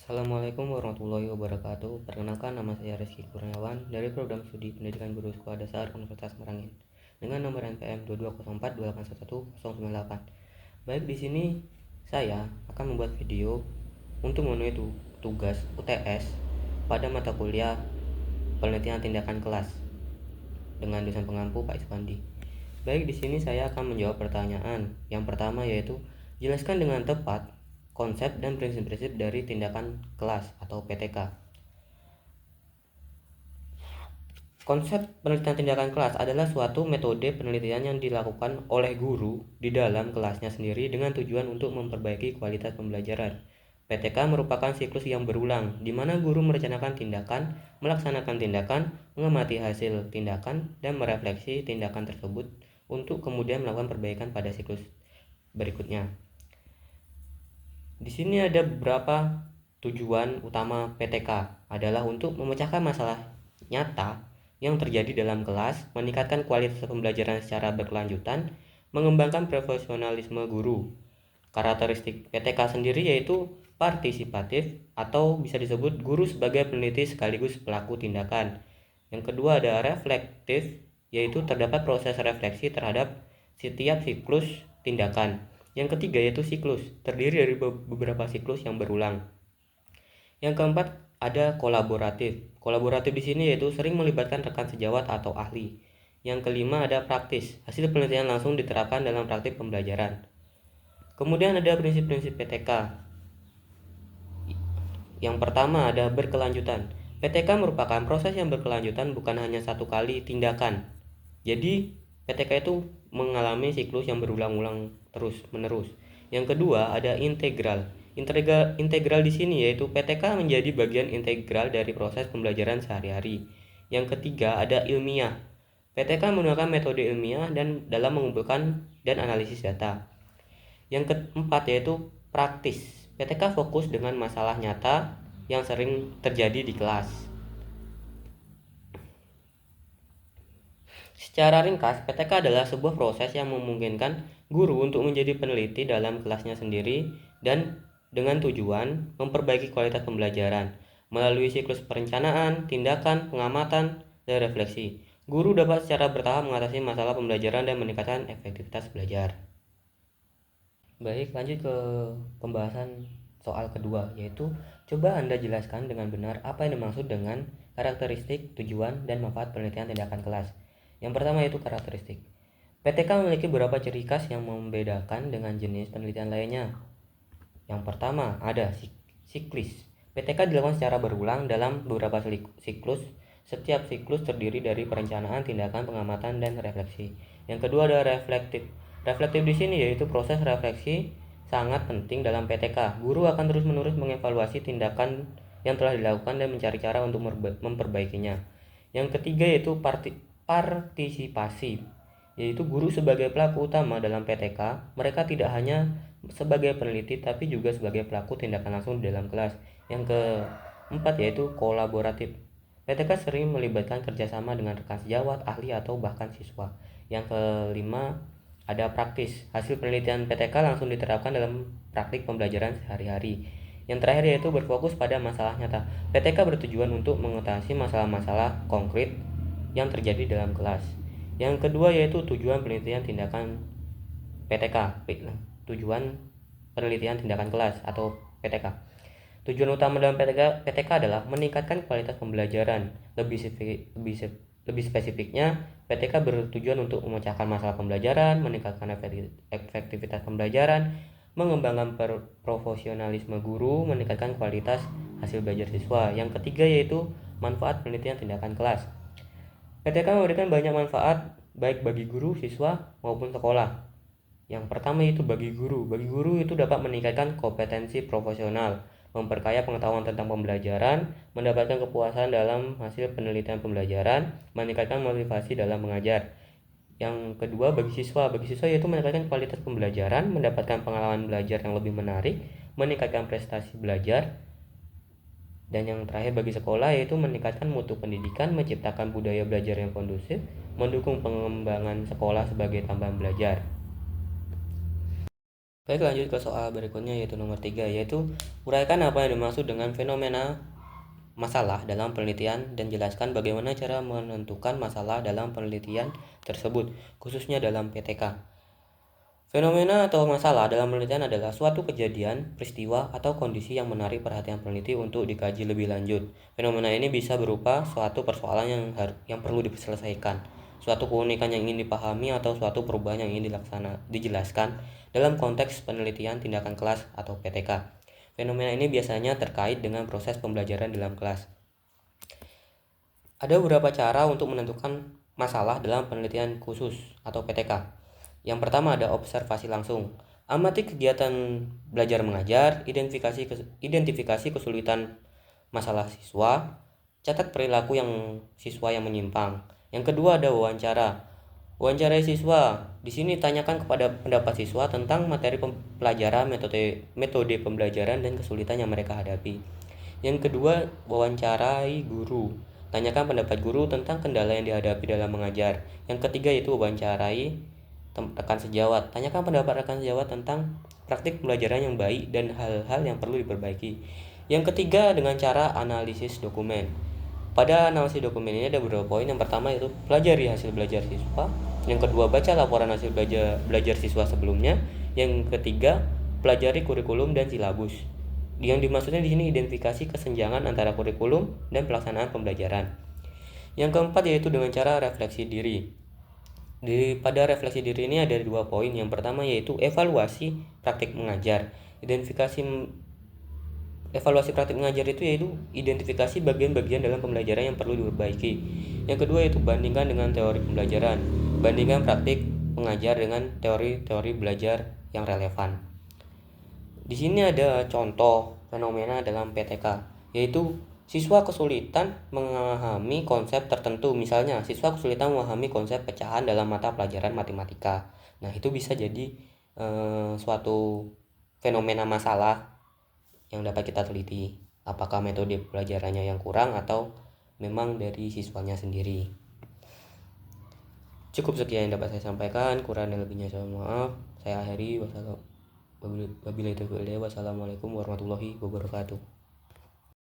Assalamualaikum warahmatullahi wabarakatuh. Perkenalkan, nama saya Rizky Kurniawan dari Program Studi Pendidikan Guru Sekolah Dasar Universitas Merangin dengan nomor NPM 2204281198. Baik, di sini saya akan membuat video untuk memenuhi tugas UTS pada mata kuliah Penelitian Tindakan Kelas dengan dosen pengampu Pak Ispandi. Baik, di sini saya akan menjawab pertanyaan. Yang pertama yaitu jelaskan dengan tepat konsep dan prinsip-prinsip dari tindakan kelas atau PTK. Konsep penelitian tindakan kelas adalah suatu metode penelitian yang dilakukan oleh guru di dalam kelasnya sendiri dengan tujuan untuk memperbaiki kualitas pembelajaran. PTK merupakan siklus yang berulang, di mana guru merencanakan tindakan, melaksanakan tindakan, mengamati hasil tindakan, dan merefleksi tindakan tersebut untuk kemudian melakukan perbaikan pada siklus berikutnya. Di sini ada beberapa tujuan utama PTK adalah untuk memecahkan masalah nyata yang terjadi dalam kelas, meningkatkan kualitas pembelajaran secara berkelanjutan, mengembangkan profesionalisme guru. Karakteristik PTK sendiri yaitu partisipatif atau bisa disebut guru sebagai peneliti sekaligus pelaku tindakan. Yang kedua ada reflektif, yaitu terdapat proses refleksi terhadap setiap siklus tindakan. Yang ketiga yaitu siklus, terdiri dari beberapa siklus yang berulang. Yang keempat ada kolaboratif. Kolaboratif di sini yaitu sering melibatkan rekan sejawat atau ahli. Yang kelima ada praktis. Hasil penelitian langsung diterapkan dalam praktik pembelajaran. Kemudian ada prinsip-prinsip PTK. Yang pertama ada berkelanjutan. PTK merupakan proses yang berkelanjutan, bukan hanya satu kali tindakan. Jadi PTK itu mengalami siklus yang berulang-ulang terus-menerus. Yang kedua ada integral. Integral di sini yaitu PTK menjadi bagian integral dari proses pembelajaran sehari-hari. Yang ketiga ada ilmiah. PTK menggunakan metode ilmiah dan dalam mengumpulkan dan analisis data. Yang keempat yaitu praktis. PTK fokus dengan masalah nyata yang sering terjadi di kelas. Secara ringkas, PTK adalah sebuah proses yang memungkinkan guru untuk menjadi peneliti dalam kelasnya sendiri dan dengan tujuan memperbaiki kualitas pembelajaran melalui siklus perencanaan, tindakan, pengamatan, dan refleksi. Guru dapat secara bertahap mengatasi masalah pembelajaran dan meningkatkan efektivitas belajar. Baik, lanjut ke pembahasan soal kedua, yaitu coba Anda jelaskan dengan benar apa yang dimaksud dengan karakteristik, tujuan, dan manfaat penelitian tindakan kelas. Yang pertama yaitu karakteristik. PTK memiliki beberapa ciri khas yang membedakan dengan jenis penelitian lainnya. Yang pertama ada siklis. PTK dilakukan secara berulang dalam beberapa siklus. Setiap siklus terdiri dari perencanaan, tindakan, pengamatan, dan refleksi. Yang kedua ada reflektif. Reflektif di sini yaitu proses refleksi sangat penting dalam PTK. Guru akan terus-menerus mengevaluasi tindakan yang telah dilakukan dan mencari cara untuk memperbaikinya. Yang ketiga yaitu partisipasi, yaitu guru sebagai pelaku utama dalam PTK. Mereka tidak hanya sebagai peneliti tapi juga sebagai pelaku tindakan langsung di dalam kelas. Yang keempat yaitu kolaboratif. PTK sering melibatkan kerjasama dengan rekan sejawat, ahli, atau bahkan siswa. Yang kelima ada praktis. Hasil penelitian PTK langsung diterapkan dalam praktik pembelajaran sehari-hari. Yang terakhir yaitu berfokus pada masalah nyata. PTK bertujuan untuk mengatasi masalah-masalah konkret yang terjadi dalam kelas. Yang kedua yaitu tujuan penelitian tindakan PTK. Tujuan penelitian tindakan kelas atau PTK. Tujuan utama dalam PTK adalah meningkatkan kualitas pembelajaran. Lebih spesifiknya, PTK bertujuan untuk memecahkan masalah pembelajaran, meningkatkan efektivitas pembelajaran, mengembangkan profesionalisme guru, meningkatkan kualitas hasil belajar siswa. Yang ketiga yaitu manfaat penelitian tindakan kelas. PTK memberikan banyak manfaat baik bagi guru, siswa, maupun sekolah. Yang pertama itu bagi guru. Bagi guru itu dapat meningkatkan kompetensi profesional, memperkaya pengetahuan tentang pembelajaran, mendapatkan kepuasan dalam hasil penelitian pembelajaran, meningkatkan motivasi dalam mengajar. Yang kedua bagi siswa. Bagi siswa yaitu meningkatkan kualitas pembelajaran, mendapatkan pengalaman belajar yang lebih menarik, meningkatkan prestasi belajar. Dan yang terakhir bagi sekolah yaitu meningkatkan mutu pendidikan, menciptakan budaya belajar yang kondusif, mendukung pengembangan sekolah sebagai tambahan belajar. Baik, lanjut ke soal berikutnya, yaitu nomor 3, yaitu uraikan apa yang dimaksud dengan fenomena masalah dalam penelitian dan jelaskan bagaimana cara menentukan masalah dalam penelitian tersebut, khususnya dalam PTK. Fenomena atau masalah dalam penelitian adalah suatu kejadian, peristiwa, atau kondisi yang menarik perhatian peneliti untuk dikaji lebih lanjut. Fenomena ini bisa berupa suatu persoalan yang perlu diselesaikan, suatu keunikan yang ingin dipahami, atau suatu perubahan yang ingin dijelaskan dalam konteks penelitian tindakan kelas atau PTK. Fenomena ini biasanya terkait dengan proses pembelajaran dalam kelas. Ada beberapa cara untuk menentukan masalah dalam penelitian khusus atau PTK. Yang pertama ada observasi langsung. Amati kegiatan belajar mengajar, identifikasi kesulitan masalah siswa, catat perilaku siswa yang menyimpang. Yang kedua ada wawancara. Wawancarai siswa. Di sini tanyakan kepada pendapat siswa tentang materi pelajaran, metode pembelajaran, dan kesulitan yang mereka hadapi. Yang kedua, wawancarai guru. Tanyakan pendapat guru tentang kendala yang dihadapi dalam mengajar. Yang ketiga yaitu wawancarai rekan sejawat. Tanyakan pendapat rekan sejawat tentang praktik pembelajaran yang baik dan hal-hal yang perlu diperbaiki. Yang ketiga dengan cara analisis dokumen. Pada analisis dokumen ini ada beberapa poin. Yang pertama yaitu pelajari hasil belajar siswa. Yang kedua, baca laporan hasil belajar siswa sebelumnya. Yang ketiga, pelajari kurikulum dan silabus. Yang dimaksudnya di sini identifikasi kesenjangan antara kurikulum dan pelaksanaan pembelajaran. Yang keempat yaitu dengan cara refleksi diri. Pada refleksi diri ini ada 2 poin. Yang pertama yaitu evaluasi praktik mengajar. Evaluasi praktik mengajar itu yaitu identifikasi bagian-bagian dalam pembelajaran yang perlu diperbaiki. Yang kedua yaitu bandingkan dengan teori pembelajaran. Bandingkan praktik mengajar dengan teori-teori belajar yang relevan. Di sini ada contoh fenomena dalam PTK, yaitu siswa kesulitan memahami konsep tertentu. Misalnya, siswa kesulitan memahami konsep pecahan dalam mata pelajaran matematika. Nah, itu bisa jadi suatu fenomena masalah yang dapat kita teliti. Apakah metode pelajarannya yang kurang atau memang dari siswanya sendiri. Cukup sekian yang dapat saya sampaikan. Kurang dan lebihnya saya mohon maaf. Saya akhiri. Wabillahi taufiq wal hidayah. Wassalamualaikum warahmatullahi wabarakatuh.